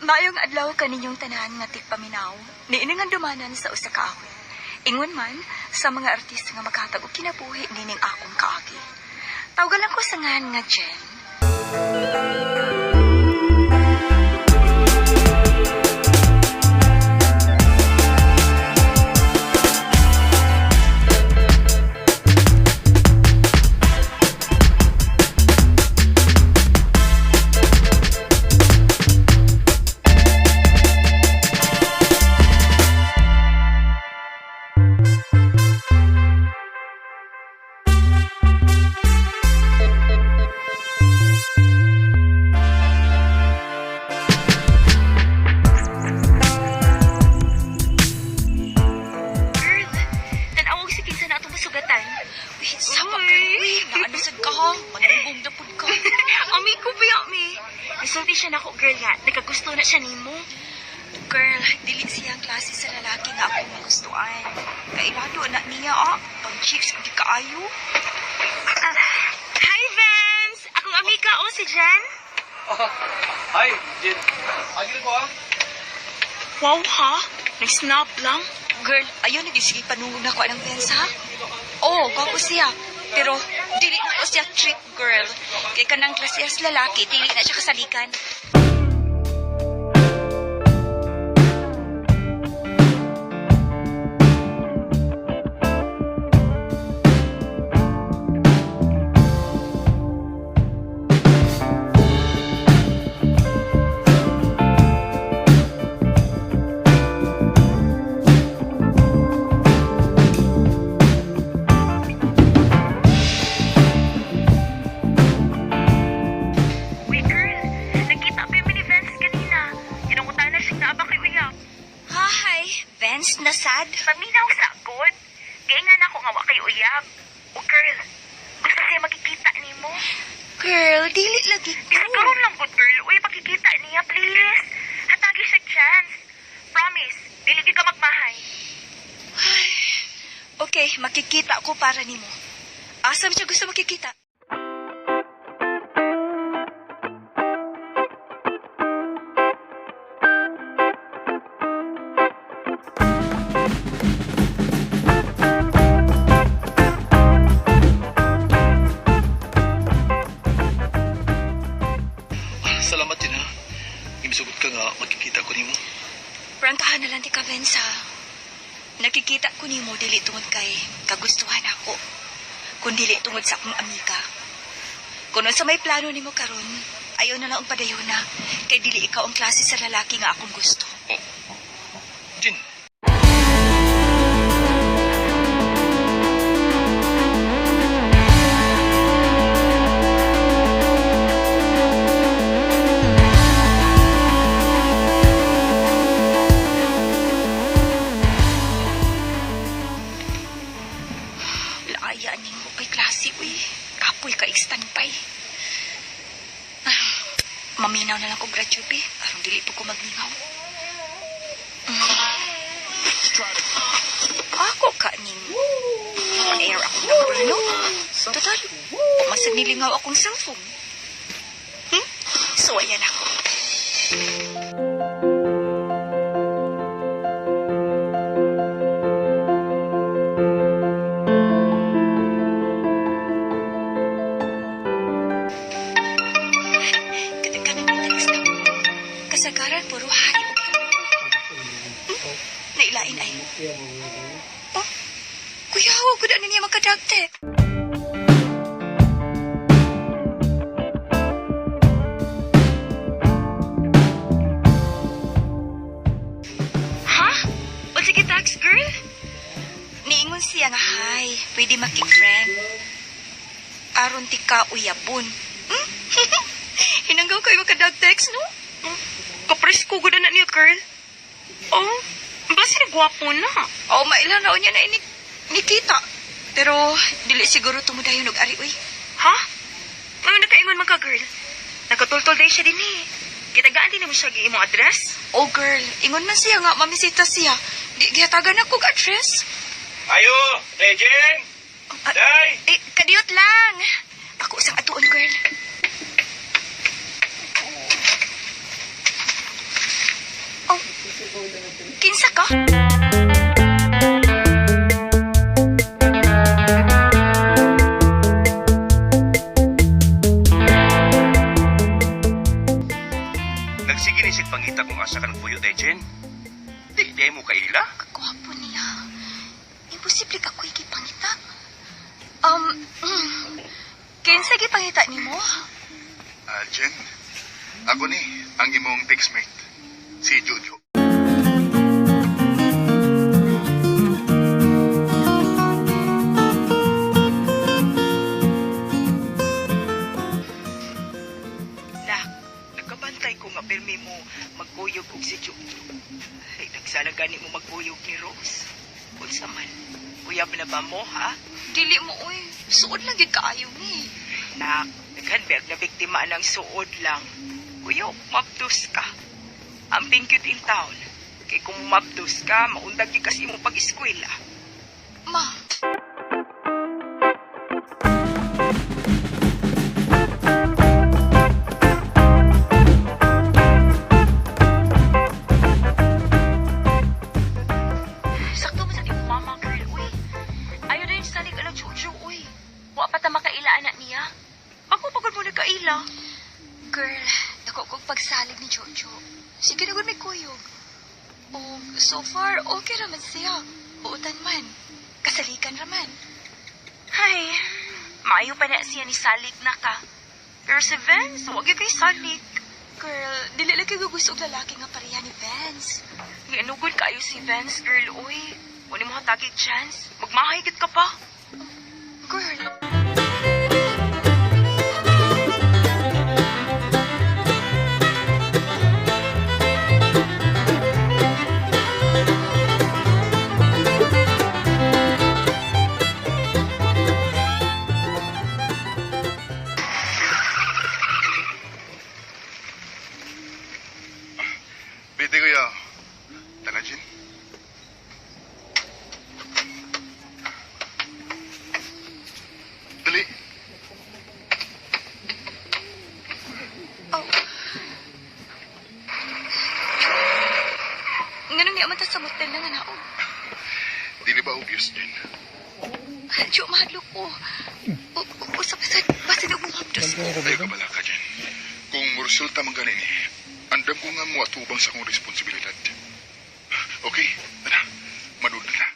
Maayong adlaw kaninyong tanan nga Paminawa, niini nga Handumanan sa usa ka awit. Ingon man sa mga artista nga maghatag og kinabuhi nining akong kaagi. Tawgan ako sa ngan nga Jen. Nakagusto na siya nimo. Girl, dili siyang klase sa lalaki nga akong magustuhan. Kailado na niya, Ang chicks, hindi kaayo. Hi, Benz! Akong amiga, si Jen. Hi, Jen. Agil ko, Wow, ha? Nag-snap lang. Girl, ayaw na sige panungod na ko ng Benz, ha? Oo, gwapo siya. Pero, dili na ko siya trick, girl. Kaya kanang klase sa lalaki, dili na siya kasalikan. Benz, nasad? Paminaw sa agod. Kaya nga na ako nga wa kay uyab. O girl, gusto siya makikita nimo. Girl, dili lagi ko. Bisag karon lang good girl. Uy, pakikita niya, please. Hatagi siya chance. Promise, dili ka magmahay. Ay, okay, makikita ko para nimo. Asa siya gusto makikita? Salamat din, ha. Imisugot ka nga, makikita ko nimo. Prangkahan na lang di ka, Benz, ha? Nakikita ko nimo dili tungod kay kagustuhan ako. Kung dili tungod sa akong amiga. Kung sa may plano nimo karon, ayaw na lang ang padayon na kay dili ikaw ang klase sa lalaki nga akong gusto. Oh. Jen. Laaya nimo kay klase, uy. Kapoy ka standby. Maminaw na lang ko graduate, eh. Parang dili po ko magningaw. Ako ka ning on-air akong number, no? Total, masag nilingaw akong cellphone. So, ayan ako. Kasagaran, puro hayo. Nailain ay. Oh, kuya, huwag ko na niya makadagte. Ha? O sige, tax girl? Niingon siya nga, hi, pwede makik-friend. Aron ti ka uyabon. Hinanggaw kayo makadagtext, no? Kapres ko gud na niya, girl. Oh, basi na gwapo na. Oh, mailan na niya na nikita. Pero, dili siguro tumudayon og ari, uy. Ha? May nakaingon man ka, girl. Nakatultol day siya din eh. Kitagaan din naman siya imong address. Oh, girl, ingon man siya nga, mamisita siya. Di gihatagan ako og address. Ayo, Jen. Day. Kadiyot lang. Ako isang atuon, girl. Kinsa ka? Nagsige ni sig pangita kung asa ka nagpuyo day, Jen. Di mo kaila? Kagwapo niya. Imposible ka ko'y gipangita. Kinsa gipangita ni mo? Jen, ako ni, ang imong textmate, si Jojo. Nak, nagkabantay ko nga pirmi mo magkuyog og si Jojo. Ay, nagsalagani mo magkuyog ni Rose. Unsa man, uyab na ba mo, ha? Dili mo, uy. Suod lang gid kaayo ni. Nak, naghanbeg na biktima ng suod lang. Uyab, mabdos ka. Ang pingkit in town. Kay kung mabdos ka, maundag di kasi mo pag-eskwela. Ma, sakto mo sa di mo mama, girl, uy. Ayaw na yung salig ala Jojo, uy. Wa pa ta makaila anak niya. Ako pagod mo nagkaila. Girl, dako kong pagsalig ni Jojo. Sige na may kuyog. O, so far, okay raman siya. Buutan man. Kasalikan raman. Ay, maayo pa na siya ni salig na ka. Pero si Benz, huwag kay salig. Girl, dili lang kayo gusto og lalaki nga pareha ni Benz. Gianugod kayo si Benz, girl, uy. Wala mo hatagig chance. Magmahigit ka pa. Girl, Pwede ko ya, tanga Jen. Dali, oh. Nganong niya man ta sa motel na nga na, oh. dili ba obvious Jen? Diyo, mahadlo ko. Usap sa basin og mabdos ko. Ayaw ka bala ka Jen. Kung resulta man ganin andam ko nga mo atubang sa akong responsibilidad. Okay, tara, manood na ta.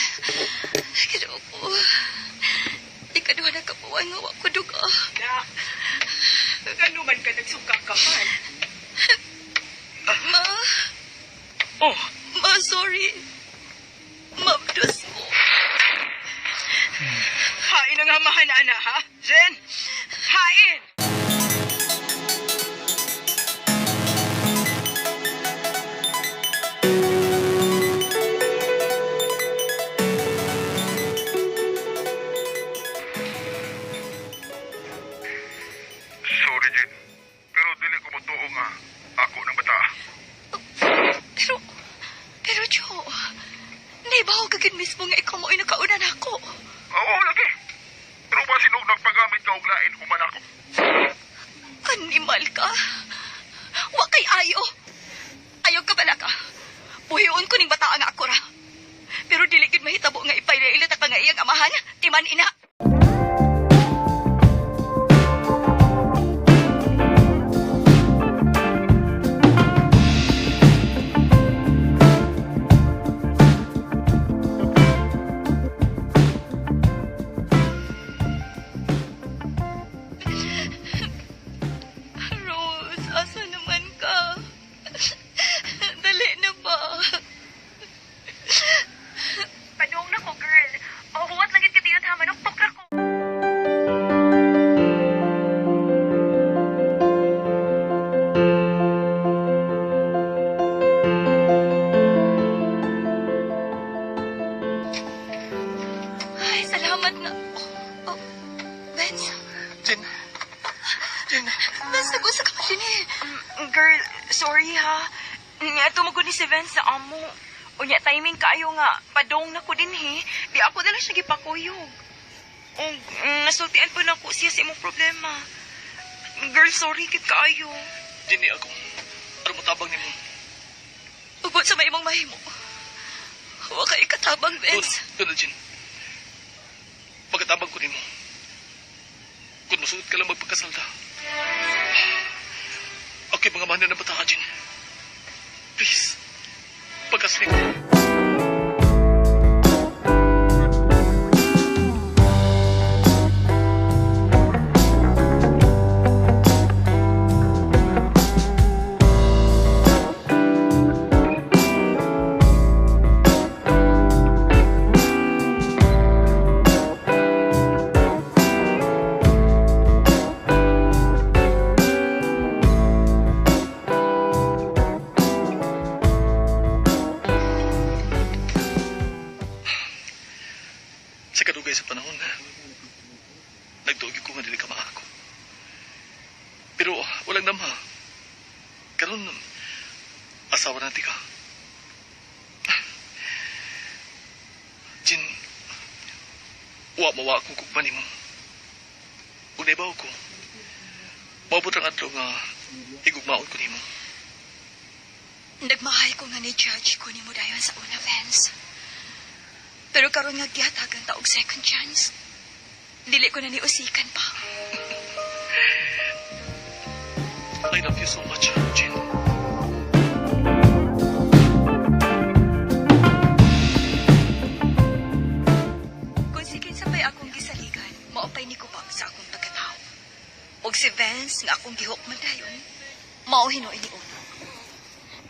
Kaya ko. Ikaduha na kapuan nga wako duga. Nak, ano man ka nagsugka ka man? Ma, Oh, ma, sorry. Mabdos ko. hain ang amahan ana, ha? Jen, hain! Sorry Jen, pero dili ko matuo nga ako ng bata. Pero Jo, naibaw ka gid mismo nga ikaw mo'y nakauna na ako. Oo, lagi. Pero basin og nagpagamit ka og lain human ako. Animal ka. Wa kay ayo. Ayaw ka bala ka. Buhion ko ning bata nga ako ra. Pero dili gid mahitabo nga ipailit ka nga iyang amahan, timan ina. Rose, asa naman ka? Dali na ba? Padung na ko, girl. O, huwat lang yung katiyot ha. Manuktok na ko. Ay, salamat na. Oh, Benz. Jen, Vince, nag-usa ka pa din eh. Girl, sorry ha. Nga tumagod ni si Vince sa amo. Unya timing kaayo nga, padong na ko din he. Di ako na lang siya gipakuyog. O, nasultian po na ko siya sa imong problema. Girl, sorry kit kaayo. Dini ako. Ano matabang ni mo? Ugod sa may imong mahimo. Huwag ka ikatabang, Vince. Doon, Jin. Pagkatabang ko ni mo. Kung masunod ka lang magpagkasalda. Okay, mga mana na bata ka, Jin. Please. Pagkasling ko. Sa kadugay sa panahon na nagtugi ko nga dili ka maako. Pero walang nama. Karon asawa natin ka. Jin, mawa akong kugman mo. Kung naibaw ko, maabot ang adlaw nga igugmaon ko nimo. Nagmahal ko nga ni Judge ko ni mo dayon sa una, Vince. Pero karon nga gihatagan ta og second chance. Dili ko na niusikan pa. I love you so much, Jin. Kung si kinsa pa'y akong gisaligan, maopay ni kubab sa akong pagkatao. Og si Vince nga akong gihukman dayon, mao hinoon ni uno.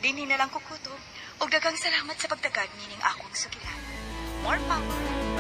Dini na lang kukuto, og daghang salamat sa pagtagad nining akong sugilan. More power.